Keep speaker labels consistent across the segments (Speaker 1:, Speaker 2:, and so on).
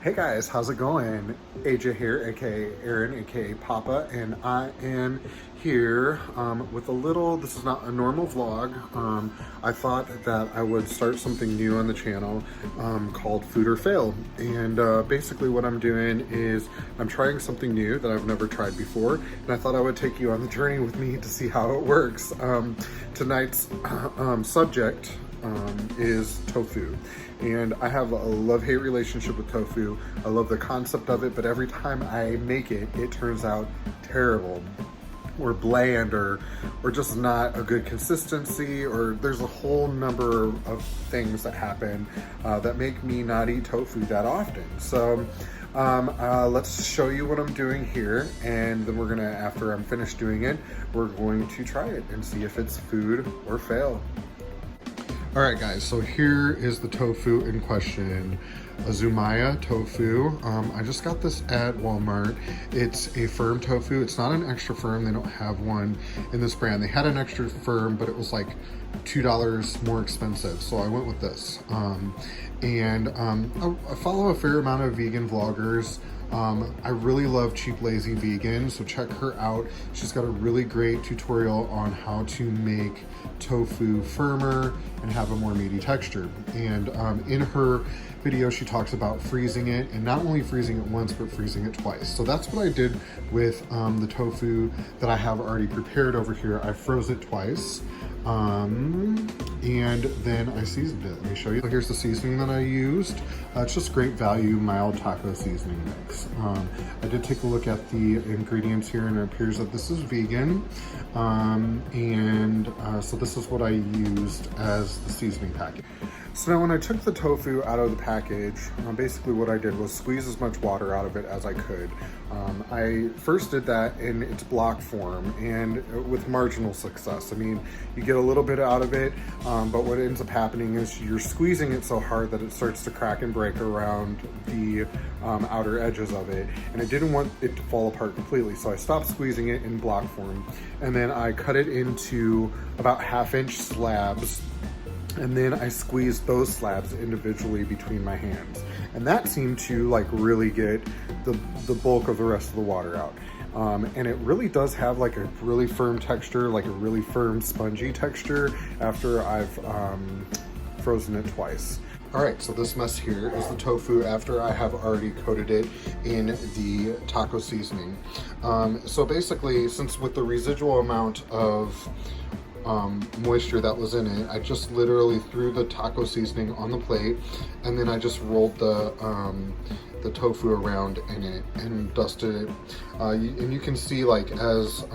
Speaker 1: Hey guys, how's it going? AJ here, aka Aaron, aka Papa, and I am here with a little, this is not a normal vlog. I thought that I would start something new on the channel called Food or Fail. And basically what I'm doing is I'm trying something new that I've never tried before. And I thought I would take you on the journey with me to see how it works. Tonight's subject is tofu. And I have a love-hate relationship with tofu. I love the concept of it, but every time I make it, it turns out terrible or bland or just not a good consistency, or there's a whole number of things that happen that make me not eat tofu that often. So let's show you what I'm doing here, and then we're gonna, after I'm finished doing it, we're going to try it and see if it's food or fail. All right guys, so here is the tofu in question, Azumaya tofu. I just got this at Walmart. It's a firm tofu. It's not an extra firm. They don't have one in this brand. They had an extra firm, but it was like $2 more expensive. So I went with this. I follow a fair amount of vegan vloggers. I really love Cheap Lazy Vegan, so check her out. She's got a really great tutorial on how to make tofu firmer and have a more meaty texture. And in her video, she talks about freezing it, and not only freezing it once, but freezing it twice. So that's what I did with the tofu that I have already prepared over here. I froze it twice. And then I seasoned it. Let me show you. So here's the seasoning that I used. It's just great value, mild taco seasoning mix. I did take a look at the ingredients here, and it appears that this is vegan. So this is what I used as the seasoning package. So now when I took the tofu out of the package, basically what I did was squeeze as much water out of it as I could. I first did that in its block form, and with marginal success. I mean, you get a little bit out of it, but what ends up happening is you're squeezing it so hard that it starts to crack and break around the outer edges of it, and I didn't want it to fall apart completely, so I stopped squeezing it in block form, and then I cut it into about 1/2-inch slabs. And then I squeezed those slabs individually between my hands. And that seemed to like really get the bulk of the rest of the water out. And it really does have like a really firm texture, like a really firm spongy texture after I've frozen it twice. All right, so this mess here is the tofu after I have already coated it in the taco seasoning. So basically, since with the residual amount of moisture that was in it, I just literally threw the taco seasoning on the plate, and then I just rolled the tofu around in it and dusted it. And you can see, like, as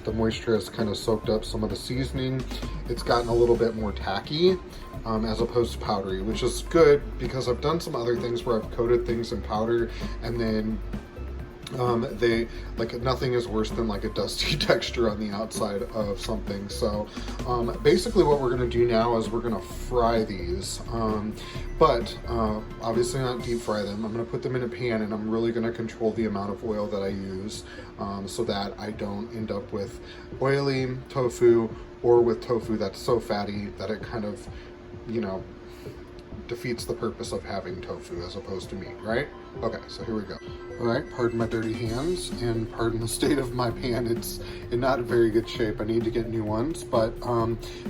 Speaker 1: the moisture has kind of soaked up some of the seasoning, it's gotten a little bit more tacky as opposed to powdery, which is good because I've done some other things where I've coated things in powder and then nothing is worse than like a dusty texture on the outside of something. So basically what we're gonna do now is we're gonna fry these, but obviously not deep fry them. I'm gonna put them in a pan, and I'm really gonna control the amount of oil that I use so that I don't end up with oily tofu or with tofu that's so fatty that it kind of, you know, defeats the purpose of having tofu as opposed to meat, right? Okay, so here we go. All right, pardon my dirty hands and pardon the state of my pan. It's in not a very good shape. I need to get new ones, but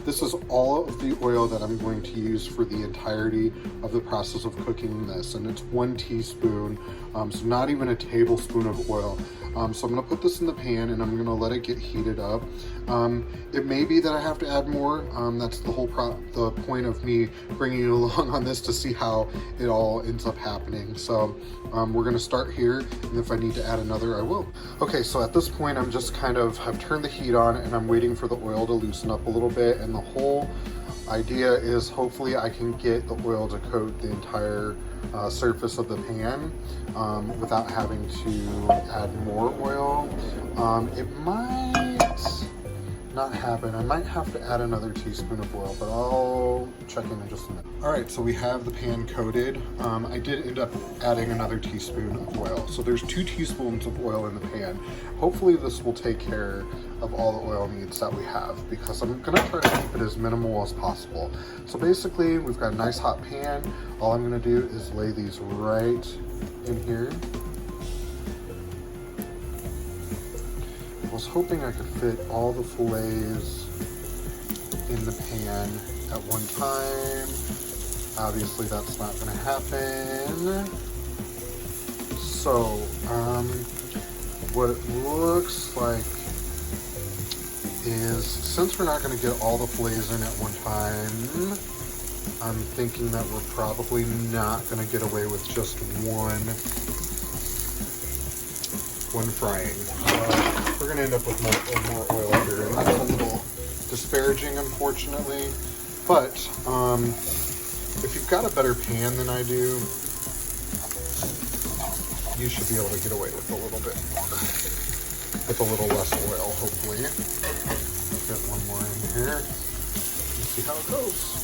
Speaker 1: this is all of the oil that I'm going to use for the entirety of the process of cooking this, and it's 1 teaspoon, so not even a tablespoon of oil. So I'm gonna put this in the pan, and I'm gonna let it get heated up. It may be that I have to add more. That's the whole the point of me bringing you along on this, to see how it all ends up happening. So we're gonna start here, and if I need to add another, I will. Okay, so at this point, I'm just I've turned the heat on, and I'm waiting for the oil to loosen up a little bit, and the whole idea is hopefully I can get the oil to coat the entire surface of the pan without having to add more oil. It might not happen. I might have to add another teaspoon of oil, but I'll check in just a minute. All right, so we have the pan coated. I did end up adding another teaspoon of oil. So there's 2 teaspoons of oil in the pan. Hopefully this will take care of all the oil needs that we have, because I'm gonna try to keep it as minimal as possible. So basically, we've got a nice hot pan. All I'm gonna do is lay these right in here. I was hoping I could fit all the fillets in the pan at one time. Obviously that's not gonna happen. So, what it looks like is, since we're not gonna get all the fillets in at one time, I'm thinking that we're probably not gonna get away with just one frying. We're gonna end up with more oil here, and that's a little disparaging, unfortunately. But if you've got a better pan than I do, you should be able to get away with a little bit more, with a little less oil, hopefully. Get one more in here. Let's see how it goes.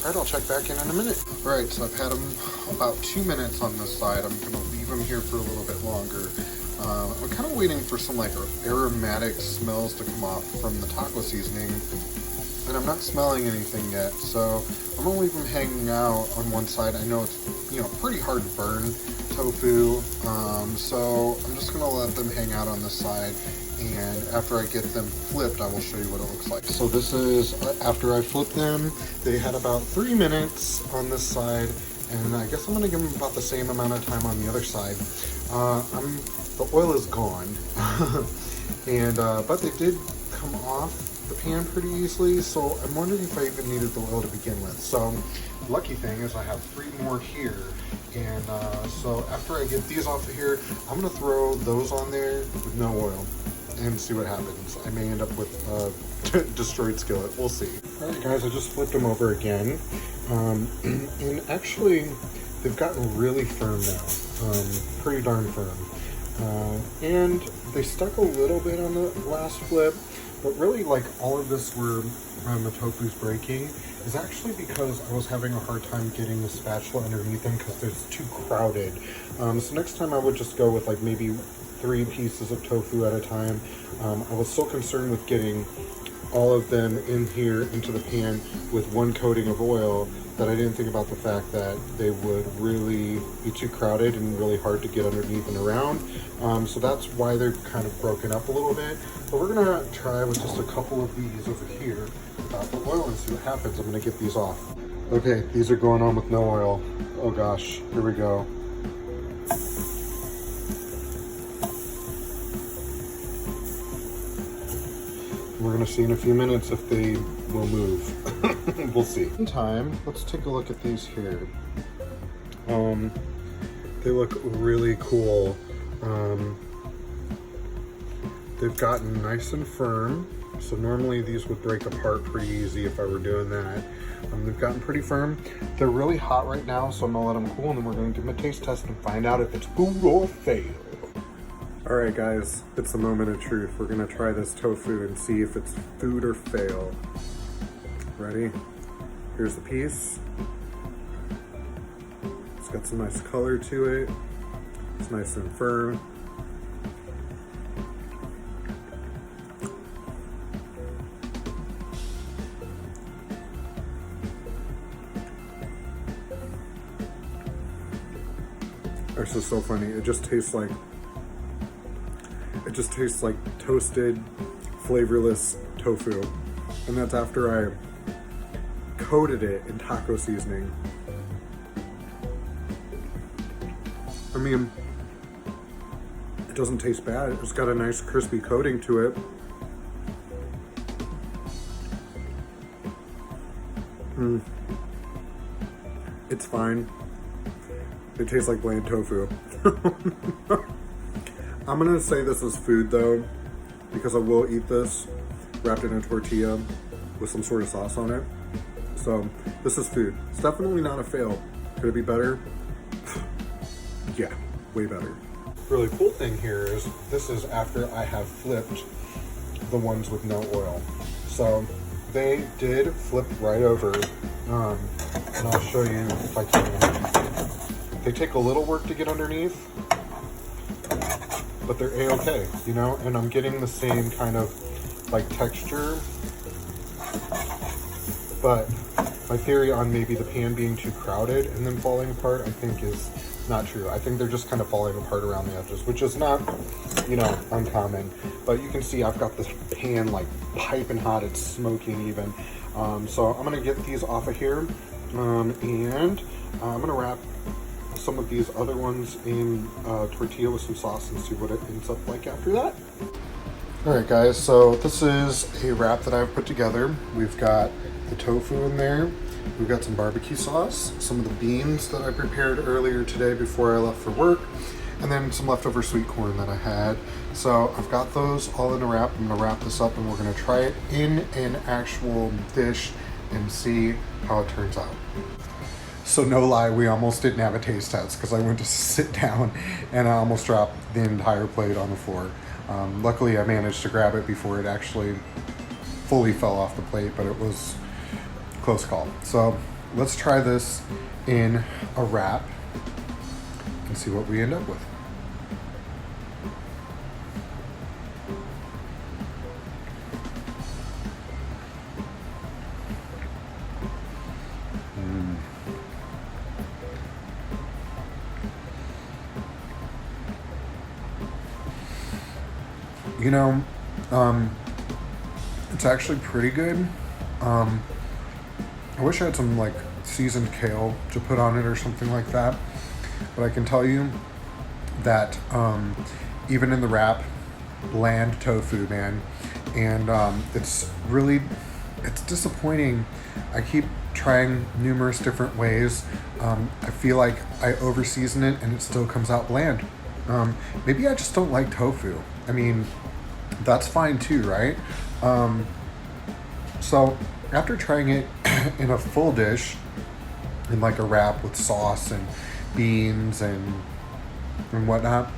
Speaker 1: All right, I'll check back in a minute. All right, so I've had them about 2 minutes on this side. I'm gonna leave them here for a little bit longer. I'm kind of waiting for some like aromatic smells to come off from the taco seasoning, and I'm not smelling anything yet. So I'm gonna leave them hanging out on one side. I know it's, you know, pretty hard to burn tofu, so I'm just gonna let them hang out on this side. And after I get them flipped, I will show you what it looks like. So this is after I flipped them. They had about 3 minutes on this side, and I guess I'm gonna give them about the same amount of time on the other side. The oil is gone, and but they did come off the pan pretty easily, so I'm wondering if I even needed the oil to begin with. So lucky thing is I have 3 more here, and so after I get these off of here, I'm gonna throw those on there with no oil and see what happens. I may end up with a destroyed skillet. We'll see. All right, guys, I just flipped them over again, and actually they've gotten really firm now, pretty darn firm. And they stuck a little bit on the last flip, but really, like, all of this where the tofu's breaking is actually because I was having a hard time getting the spatula underneath them because it's too crowded. So next time I would just go with like maybe 3 pieces of tofu at a time. I was so concerned with getting all of them in here into the pan with one coating of oil that I didn't think about the fact that they would really be too crowded and really hard to get underneath and around. So that's why they're kind of broken up a little bit. But we're gonna try with just a couple of these over here without the oil and see what happens. I'm gonna get these off. Okay, these are going on with no oil. Oh gosh, here we go. We're gonna see in a few minutes if they will move. We'll see. Meantime, let's take a look at these here. They look really cool. They've gotten nice and firm. So normally these would break apart pretty easy if I were doing that. They've gotten pretty firm. They're really hot right now, so I'm gonna let them cool, and then we're gonna give them a taste test and find out if it's food or fail. All right, guys, it's the moment of truth. We're gonna try this tofu and see if it's food or fail. Ready? Here's the piece. It's got some nice color to it. It's nice and firm. This is so funny. It just tastes like toasted, flavorless tofu. And that's after I coated it in taco seasoning. I mean, it doesn't taste bad. It's got a nice crispy coating to it. It's fine. It tastes like bland tofu. I'm gonna say this is food though, because I will eat this wrapped in a tortilla with some sort of sauce on it. So this is food. It's definitely not a fail. Could it be better? Yeah, way better. Really cool thing here is this is after I have flipped the ones with no oil. So they did flip right over, and I'll show you if I can. They take a little work to get underneath, but they're a-okay, you know, and I'm getting the same kind of like texture. But my theory on maybe the pan being too crowded and then falling apart, I think is not true. I think they're just kind of falling apart around the edges, which is not, you know, uncommon. But you can see I've got this pan like piping hot. It's smoking even. So I'm gonna get these off of here, and I'm gonna wrap some of these other ones in tortilla with some sauce and see what it ends up like after that. All right, guys, so this is a wrap that I've put together. We've got the tofu in there. We've got some barbecue sauce, some of the beans that I prepared earlier today before I left for work, and then some leftover sweet corn that I had. So I've got those all in a wrap. I'm gonna wrap this up and we're gonna try it in an actual dish and see how it turns out. So no lie, we almost didn't have a taste test because I went to sit down and I almost dropped the entire plate on the floor. Luckily I managed to grab it before it actually fully fell off the plate, but it was a close call. So let's try this in a wrap and see what we end up with. You know, it's actually pretty good. I wish I had some like seasoned kale to put on it or something like that. But I can tell you that even in the wrap, bland tofu, man. And it's disappointing. I keep trying numerous different ways. I feel like I over season it and it still comes out bland. Maybe I just don't like tofu. I mean, that's fine too, right? So after trying it in a full dish, in like a wrap with sauce and beans and whatnot,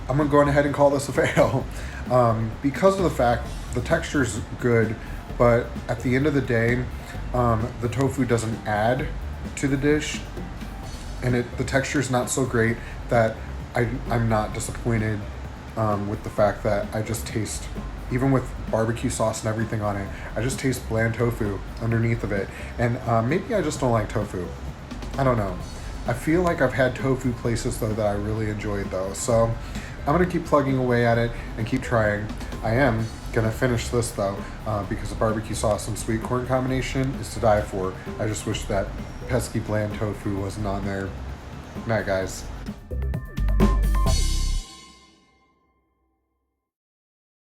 Speaker 1: I'm gonna go ahead and call this a fail. Because of the fact the texture's good, but at the end of the day, the tofu doesn't add to the dish, and the texture's not so great that I'm not disappointed with the fact that I just taste, even with barbecue sauce and everything on it, I just taste bland tofu underneath of it. And maybe I just don't like tofu. I don't know. I feel like I've had tofu places though that I really enjoyed though. So I'm gonna keep plugging away at it and keep trying. I am gonna finish this though, because the barbecue sauce and sweet corn combination is to die for. I just wish that pesky bland tofu wasn't on there. Night, guys.